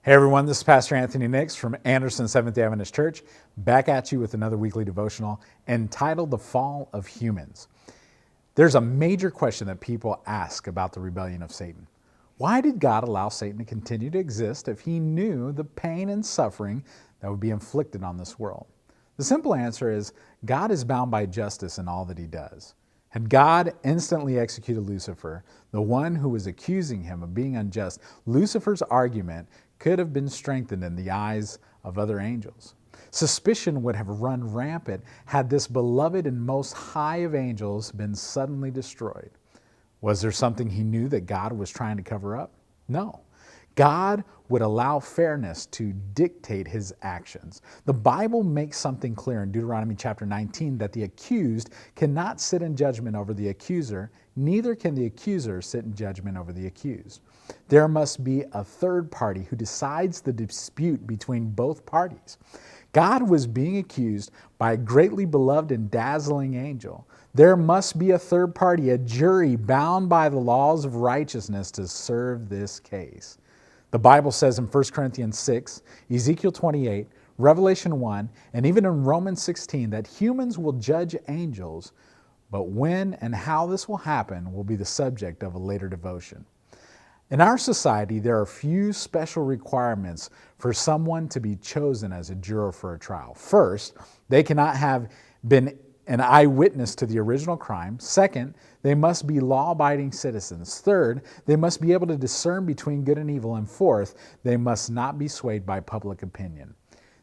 Hey everyone, this is Pastor Anthony Nix from Anderson Seventh-day Adventist Church, back at you with another weekly devotional entitled The Fall of Humans. There's a major question that people ask about the rebellion of Satan. Why did God allow Satan to continue to exist if he knew the pain and suffering that would be inflicted on this world? The simple answer is God is bound by justice in all that he does. Had God instantly executed Lucifer, the one who was accusing him of being unjust, Lucifer's argument could have been strengthened in the eyes of other angels. Suspicion would have run rampant had this beloved and most high of angels been suddenly destroyed. Was there something he knew that God was trying to cover up? No. God would allow fairness to dictate his actions. The Bible makes something clear in Deuteronomy chapter 19 that the accused cannot sit in judgment over the accuser, neither can the accuser sit in judgment over the accused. There must be a third party who decides the dispute between both parties. God was being accused by a greatly beloved and dazzling angel. There must be a third party, a jury bound by the laws of righteousness to serve this case. The Bible says in 1 Corinthians 6, Ezekiel 28, Revelation 1, and even in Romans 16 that humans will judge angels, but when and how this will happen will be the subject of a later devotion. In our society, there are few special requirements for someone to be chosen as a juror for a trial. First, they cannot have been an eyewitness to the original crime. Second, they must be law-abiding citizens. Third, they must be able to discern between good and evil. And fourth, they must not be swayed by public opinion.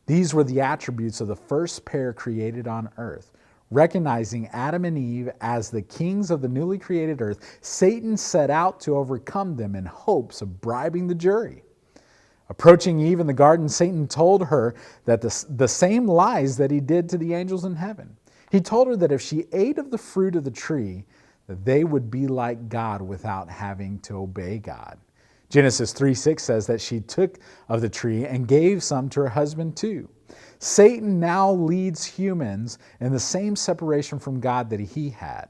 These were the attributes of the first pair created on earth. Recognizing Adam and Eve as the kings of the newly created earth, Satan set out to overcome them in hopes of bribing the jury. Approaching Eve in the garden, Satan told her that the same lies that he did to the angels in heaven. He told her that if she ate of the fruit of the tree, that they would be like God without having to obey God. Genesis 3:6 says that she took of the tree and gave some to her husband too. Satan now leads humans in the same separation from God that he had.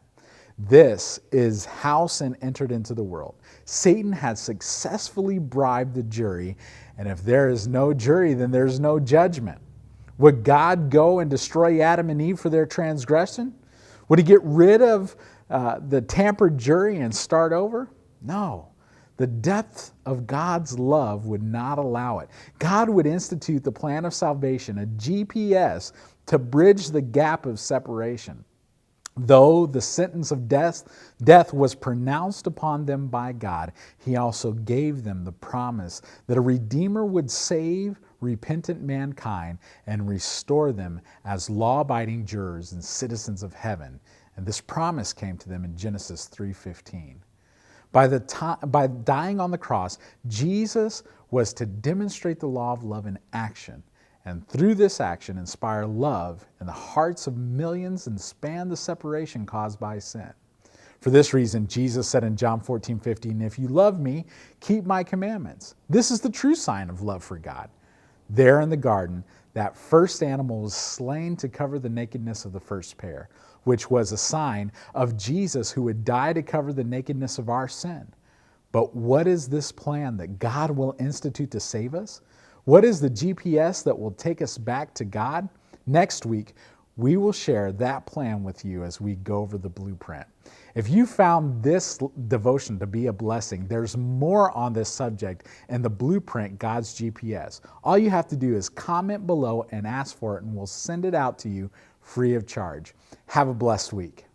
This is how sin entered into the world. Satan has successfully bribed the jury, and if there is no jury, then there's no judgment. Would God go and destroy Adam and Eve for their transgression? Would he get rid of the tampered jury and start over? No. The depth of God's love would not allow it. God would institute the plan of salvation, a GPS, to bridge the gap of separation. Though the sentence of death was pronounced upon them by God, he also gave them the promise that a Redeemer would save repentant mankind and restore them as law-abiding jurors and citizens of heaven. And this promise came to them in Genesis 3:15. By dying on the cross, Jesus was to demonstrate the law of love in action, and through this action inspire love in the hearts of millions and span the separation caused by sin. For this reason, Jesus said in John 14:15, "If you love me, keep my commandments." This is the true sign of love for God. There in the garden, that first animal was slain to cover the nakedness of the first pair, which was a sign of Jesus who would die to cover the nakedness of our sin. But what is this plan that God will institute to save us? What is the GPS that will take us back to God? Next week, we will share that plan with you as we go over the blueprint. If you found this devotion to be a blessing, there's more on this subject in the blueprint, God's GPS. All you have to do is comment below and ask for it, and we'll send it out to you free of charge. Have a blessed week.